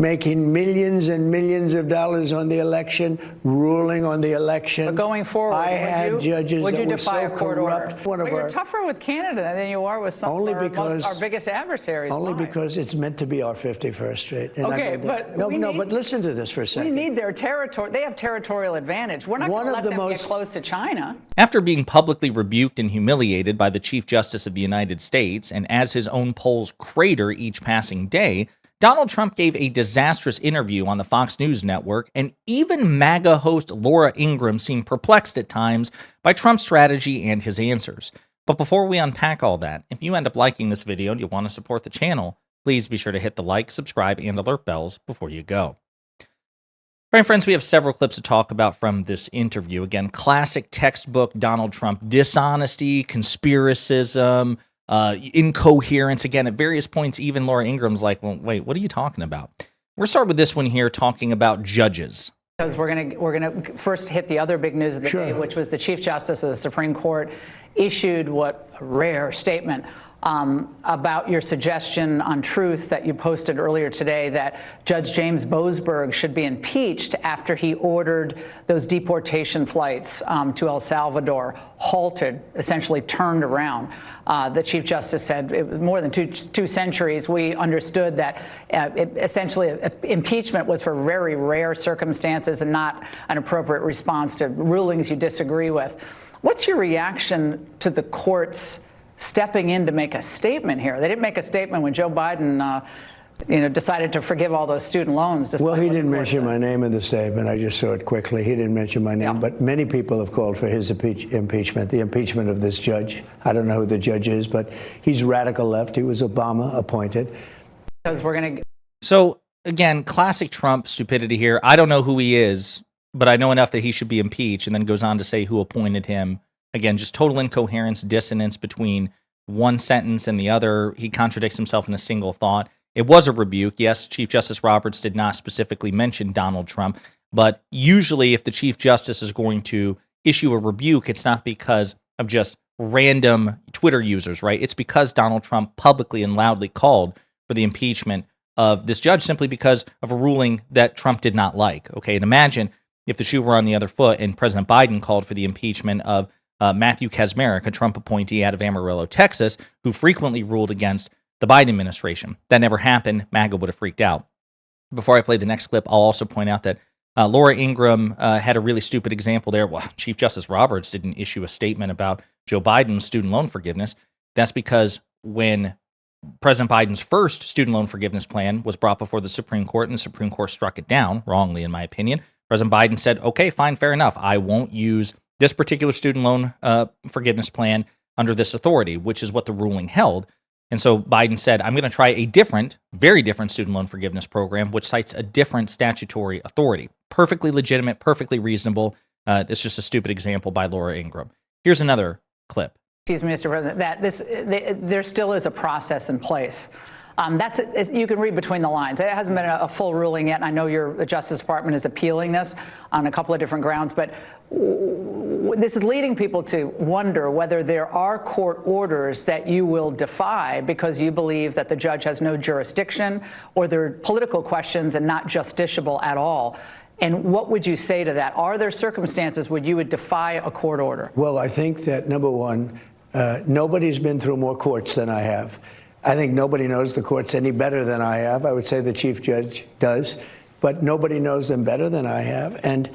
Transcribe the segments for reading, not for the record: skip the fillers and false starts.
making millions and millions of dollars on the election, ruling on the election. But going forward, I had judges would that you were defy so a court corrupt. order? But you're tougher with Canada than you are with some of our biggest adversaries. Only because it's meant to be our 51st Street. And okay, but but listen to this for a second. We need their territory. They have territorial advantage. We're not going to let them get close to China. After being publicly rebuked and humiliated by the Chief Justice of the United States, and as his own polls crater each passing day, Donald Trump gave a disastrous interview on the Fox News network, and even MAGA host Laura Ingraham seemed perplexed at times by Trump's strategy and his answers. But before we unpack all that, if you end up liking this video and you want to support the channel, please be sure to hit the like, subscribe, and alert bells before you go. All right, friends, we have several clips to talk about from this interview. Again, classic textbook Donald Trump dishonesty, conspiracism, incoherence. Again, at various points, even Laura Ingraham's like, well, wait, what are you talking about? We're start with this one here, talking about judges. Because we're gonna first hit the other big news of the day, which was the Chief Justice of the Supreme Court issued what a rare statement about your suggestion on Truth that you posted earlier today that Judge James Boasberg should be impeached after he ordered those deportation flights to El Salvador halted, essentially turned around. The Chief Justice said it was more than two centuries. We understood that essentially impeachment was for very rare circumstances and not an appropriate response to rulings you disagree with. What's your reaction to the courts stepping in to make a statement here? They didn't make a statement when Joe Biden, decided to forgive all those student loans. Well, he didn't mention my name in the statement. I just saw it quickly. He didn't mention my name, but many people have called for his impeachment, the impeachment of this judge. I don't know who the judge is, but he's radical left. He was Obama appointed. Because we're going to. So again, classic Trump stupidity here. I don't know who he is, but I know enough that he should be impeached, and then goes on to say who appointed him. Again, just total incoherence, dissonance between one sentence and the other. He contradicts himself in a single thought. It was a rebuke. Yes, Chief Justice Roberts did not specifically mention Donald Trump, but usually if the Chief Justice is going to issue a rebuke, it's not because of just random Twitter users, right? It's because Donald Trump publicly and loudly called for the impeachment of this judge simply because of a ruling that Trump did not like. Okay, and imagine if the shoe were on the other foot and President Biden called for the impeachment of Matthew Kacsmaryk, a Trump appointee out of Amarillo, Texas, who frequently ruled against the Biden administration. That never happened. MAGA would have freaked out. Before I play the next clip, I'll also point out that Laura Ingraham had a really stupid example there. Well, Chief Justice Roberts didn't issue a statement about Joe Biden's student loan forgiveness. That's because when President Biden's first student loan forgiveness plan was brought before the Supreme Court, and the Supreme Court struck it down, wrongly in my opinion, President Biden said, okay, fine, fair enough. I won't use this particular student loan forgiveness plan under this authority, which is what the ruling held. And so Biden said, I'm going to try a different, very different student loan forgiveness program, which cites a different statutory authority. Perfectly legitimate, perfectly reasonable. It's just a stupid example by Laura Ingraham. Here's another clip. Excuse me, Mr. President, that there still is a process in place. You can read between the lines. It hasn't been a full ruling yet. And I know the Justice Department is appealing this on a couple of different grounds, but this is leading people to wonder whether there are court orders that you will defy because you believe that the judge has no jurisdiction or they're political questions and not justiciable at all. And what would you say to that? Are there circumstances where you would defy a court order? Well, I think that, number one, nobody's been through more courts than I have. I think nobody knows the courts any better than I have. I would say the chief judge does, but nobody knows them better than I have. And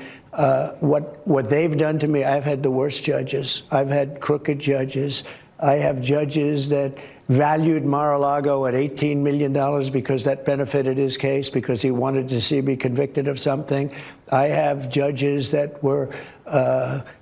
what they've done to me, I've had the worst judges. I've had crooked judges. I have judges that valued Mar-a-Lago at $18 million because that benefited his case, because he wanted to see me convicted of something. I have judges that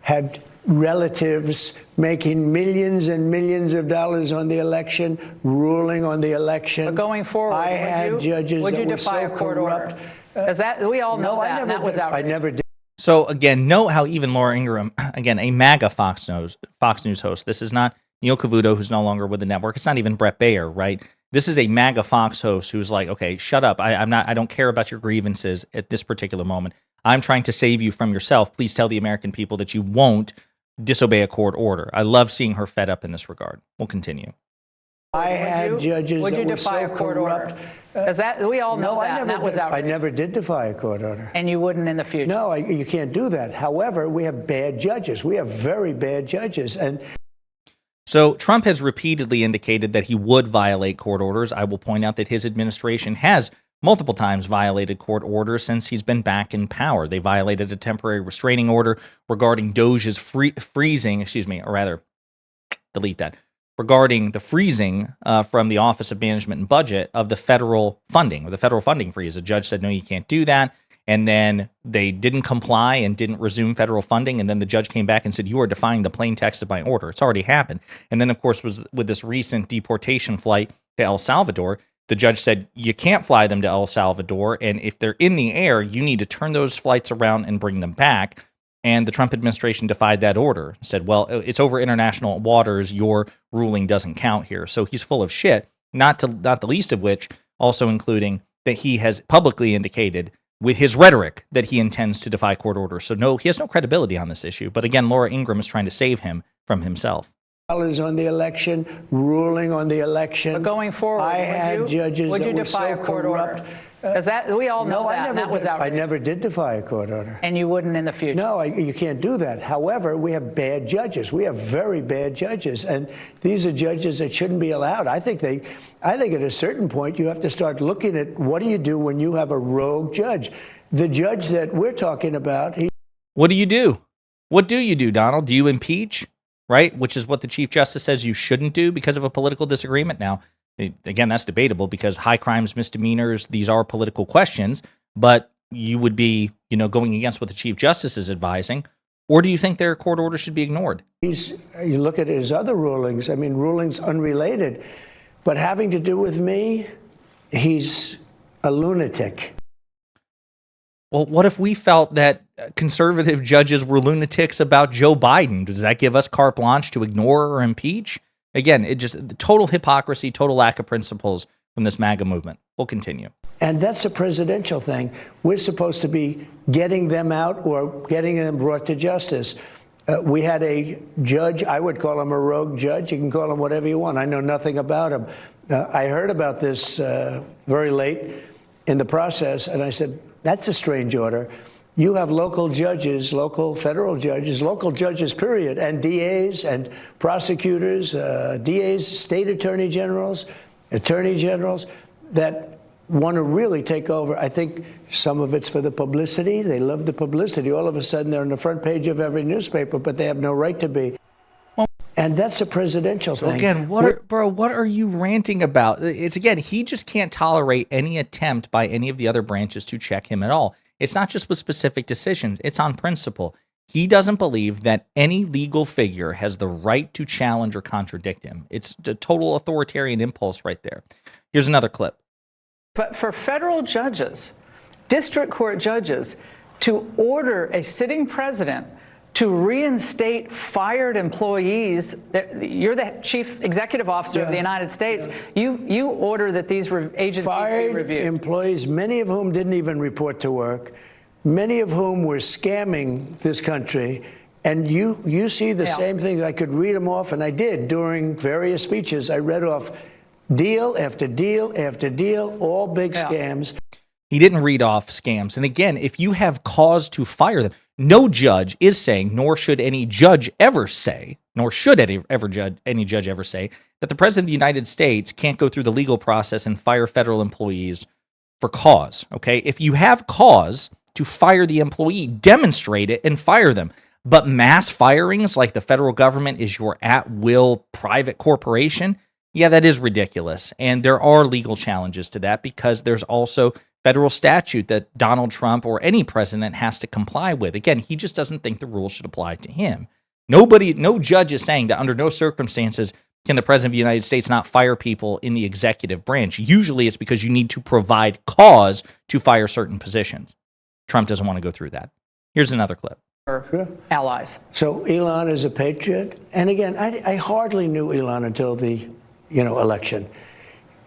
had relatives making millions and millions of dollars on the election, ruling on the election. But going forward, I had judges that were so corrupt. Because we all know that, and that was outrageous. I never did. So again, note how even Laura Ingraham, again, a MAGA Fox News host. This is not Neil Cavuto, who's no longer with the network. It's not even Brett Baer, right? This is a MAGA Fox host who's like, okay, shut up. I don't care about your grievances at this particular moment. I'm trying to save you from yourself. Please tell the American people that you won't disobey a court order. I love seeing her fed up in this regard. We'll continue. I had judges would that you were defy so a court corrupt. order? Because that we all know No, that, and that was I outrageous. never did defy a court order. And you wouldn't in the future. No, you can't do that. However, we have bad judges. We have very bad judges. And so Trump has repeatedly indicated that he would violate court orders. I will point out that his administration has multiple times violated court orders since he's been back in power. They violated a temporary restraining order regarding Doge's freezing, or rather, delete that, regarding the freezing from the Office of Management and Budget of the federal funding, or the federal funding freeze. The judge said, no, you can't do that. And then they didn't comply and didn't resume federal funding. And then the judge came back and said, you are defying the plain text of my order. It's already happened. And then, of course, was with this recent deportation flight to El Salvador, the judge said, you can't fly them to El Salvador. And if they're in the air, you need to turn those flights around and bring them back. And the Trump administration defied that order, said, well, it's over international waters. Your ruling doesn't count here. So he's full of shit, not the least of which also including that he has publicly indicated with his rhetoric that he intends to defy court orders. So no, he has no credibility on this issue. But again, Laura Ingraham is trying to save him from himself. Is on the election, ruling on the election. But going forward, I had judges would that you were defy so a court corrupt. order? Because that we all know that, and that was outrageous. I never did defy a court order. And you wouldn't in the future. No, you can't do that. However, we have bad judges. We have very bad judges, and these are judges that shouldn't be allowed. I think at a certain point you have to start looking at what do you do when you have a rogue judge. The judge that we're talking about. What do you do? What do you do, Donald? Do you impeach? Right? Which is what the Chief Justice says you shouldn't do because of a political disagreement. Now, again, that's debatable because high crimes, misdemeanors, these are political questions, but you would be, going against what the Chief Justice is advising. Or do you think their court order should be ignored? You look at his other rulings, rulings unrelated, but having to do with me, he's a lunatic. Well, what if we felt that conservative judges were lunatics about Joe Biden? Does that give us carte blanche to ignore or impeach? Again, it just total hypocrisy, total lack of principles from this MAGA movement. We'll continue. And that's a presidential thing. We're supposed to be getting them out or getting them brought to justice. We had a judge, I would call him a rogue judge. You can call him whatever you want. I know nothing about him. I heard about this very late in the process, and I said, that's a strange order. You have local judges, local federal judges, period, and DAs and prosecutors, DAs, state attorney generals that want to really take over. I think some of it's for the publicity. They love the publicity. All of a sudden, they're on the front page of every newspaper, but they have no right to be. And that's a presidential thing. Again, what are you ranting about? It's again, he just can't tolerate any attempt by any of the other branches to check him at all. It's not just with specific decisions. It's on principle. He doesn't believe that any legal figure has the right to challenge or contradict him. It's a total authoritarian impulse right there. Here's another clip. But for federal judges, district court judges, to order a sitting president to reinstate fired employees, you're the chief executive officer of the United States. You order that these agencies be reviewed. Fired employees, many of whom didn't even report to work, many of whom were scamming this country. And you see the same things. I could read them off, and I did during various speeches. I read off deal after deal after deal, all big scams. He didn't read off scams. And again, if you have cause to fire them, no judge is saying, nor should any judge ever say, nor should any judge ever say, that the President of the United States can't go through the legal process and fire federal employees for cause, okay? If you have cause to fire the employee, demonstrate it and fire them. But mass firings like the federal government is your at-will private corporation, yeah, that is ridiculous. And there are legal challenges to that because there's also federal statute that Donald Trump or any president has to comply with. Again, he just doesn't think the rules should apply to him. No judge is saying that under no circumstances can the president of the United States not fire people in the executive branch. Usually it's because you need to provide cause to fire certain positions. Trump doesn't want to go through that. Here's another clip. Sure. Allies. So Elon is a patriot. And again, I hardly knew Elon until the election.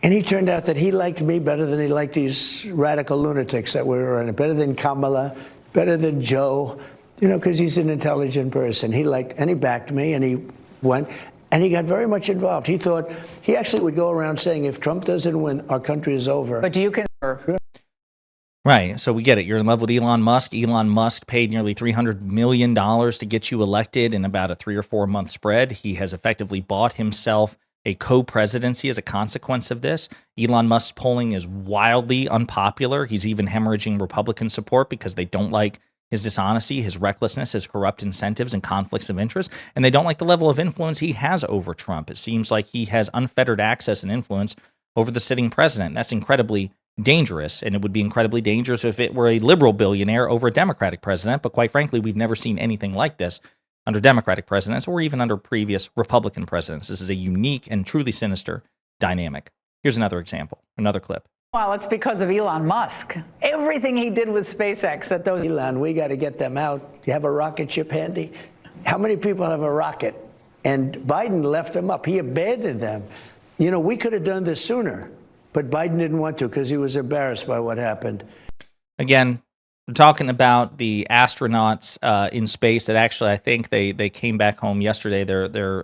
And he turned out that he liked me better than he liked these radical lunatics that were in it, better than Kamala, better than Joe, because he's an intelligent person. And he backed me, and he went. And he got very much involved. He thought, he actually would go around saying, if Trump doesn't win, our country is over. But do you consider? Right. So we get it. You're in love with Elon Musk. Elon Musk paid nearly $300 million to get you elected in about a 3 or 4 month spread. He has effectively bought himself a co-presidency as a consequence of this. Elon Musk's polling is wildly unpopular. He's even hemorrhaging Republican support because they don't like his dishonesty, his recklessness, his corrupt incentives and conflicts of interest, and they don't like the level of influence he has over Trump. It seems like he has unfettered access and influence over the sitting president. That's incredibly dangerous, and it would be incredibly dangerous if it were a liberal billionaire over a Democratic president, but quite frankly, we've never seen anything like this under Democratic presidents or even under previous Republican presidents. This is a unique and truly sinister dynamic. Here's another example, another clip. Well, it's because of Elon Musk. Everything he did with SpaceX that those... Elon, we got to get them out. You have a rocket ship handy? How many people have a rocket? And Biden left them up. He abandoned them. You know, we could have done this sooner, but Biden didn't want to because he was embarrassed by what happened. Again, we're talking about the astronauts in space that actually, I think they came back home yesterday. Their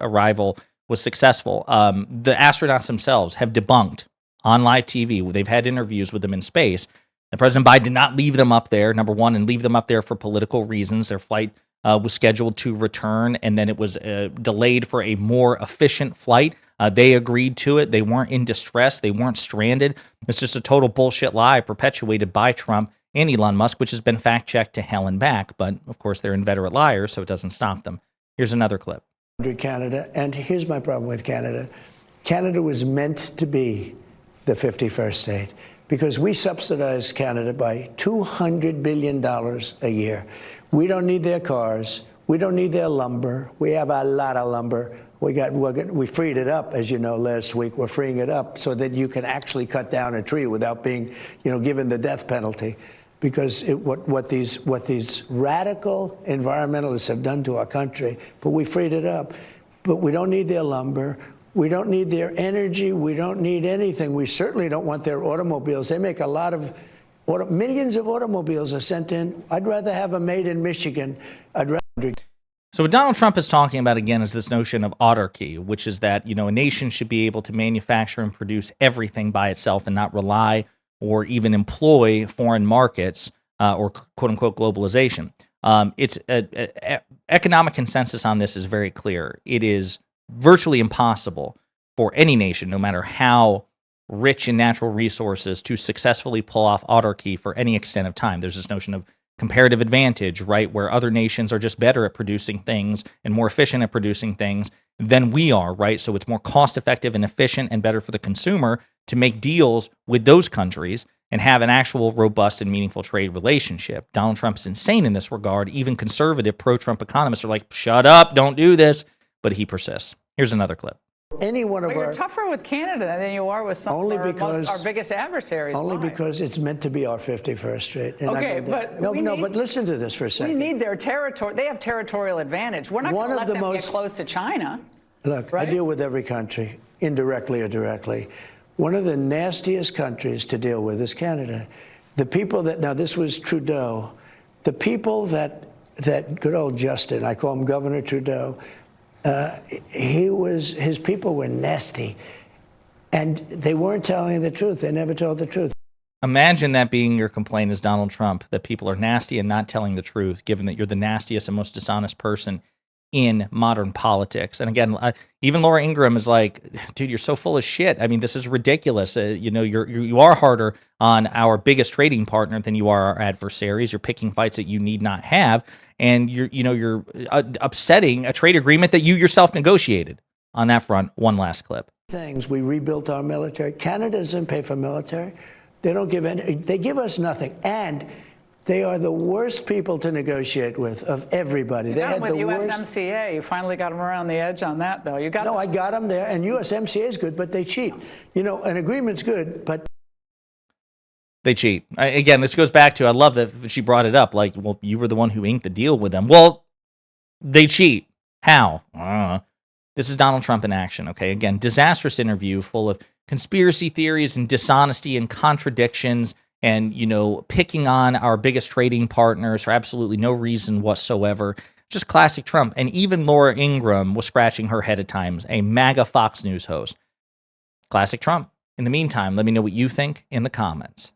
arrival was successful. The astronauts themselves have debunked on live TV. They've had interviews with them in space. And President Biden did not leave them up there, number one, and leave them up there for political reasons. Their flight was scheduled to return, and then it was delayed for a more efficient flight. They agreed to it. They weren't in distress. They weren't stranded. It's just a total bullshit lie perpetuated by Trump and Elon Musk, which has been fact-checked to hell and back. But, of course, they're inveterate liars, so it doesn't stop them. Here's another clip. Canada, and here's my problem with Canada. Canada was meant to be the 51st state because we subsidize Canada by $200 billion a year. We don't need their cars. We don't need their lumber. We have a lot of lumber. We freed it up, as you know, last week. We're freeing it up so that you can actually cut down a tree without being, given the death penalty. Because what these radical environmentalists have done to our country, but we freed it up. But we don't need their lumber. We don't need their energy. We don't need anything. We certainly don't want their automobiles. They make a lot of millions of automobiles are sent in. I'd rather have them made in Michigan. So what Donald Trump is talking about, again, is this notion of autarky, which is that, a nation should be able to manufacture and produce everything by itself and not rely or even employ foreign markets or quote-unquote globalization. It's economic consensus on this is very clear. It is virtually impossible for any nation, no matter how rich in natural resources, to successfully pull off autarky for any extent of time. There's this notion of comparative advantage, right, where other nations are just better at producing things and more efficient at producing things than we are, right? So it's more cost-effective and efficient and better for the consumer to make deals with those countries and have an actual robust and meaningful trade relationship. Donald Trump's insane in this regard. Even conservative pro-Trump economists are like, shut up, don't do this. But he persists. Here's another clip. Any one of You're tougher with Canada than you are with some of our biggest adversaries. Only because it's meant to be our 51st state. And okay, but but listen to this for a second. We need their territory. They have territorial advantage. We're not going to let them get close to China. Look, right? I deal with every country, indirectly or directly. One of the nastiest countries to deal with is Canada. The people that, now this was Trudeau, the people that good old Justin, I call him Governor Trudeau, his people were nasty, and they weren't telling the truth. They never told the truth. Imagine that being your complaint as Donald Trump, that people are nasty and not telling the truth, given that you're the nastiest and most dishonest person in modern politics. And again, even Laura Ingraham is like, dude, you're so full of shit. I mean, this is ridiculous. You are harder on our biggest trading partner than you are our adversaries. You're picking fights that you need not have, and you're upsetting a trade agreement that you yourself negotiated. On that front, one last clip. We rebuilt our military. Canada doesn't pay for military. They don't give any. They give us nothing, and they are the worst people to negotiate with of everybody. They had with USMCA. You finally got them around the edge on that, though. I got them there, and USMCA is good, but they cheat. An agreement's good, but they cheat. Again, this goes back to, I love that she brought it up, like, well, you were the one who inked the deal with them. Well, they cheat. How? This is Donald Trump in action, okay? Again, disastrous interview full of conspiracy theories and dishonesty and contradictions and, picking on our biggest trading partners for absolutely no reason whatsoever. Just classic Trump. And even Laura Ingraham was scratching her head at times, a MAGA Fox News host. Classic Trump. In the meantime, let me know what you think in the comments.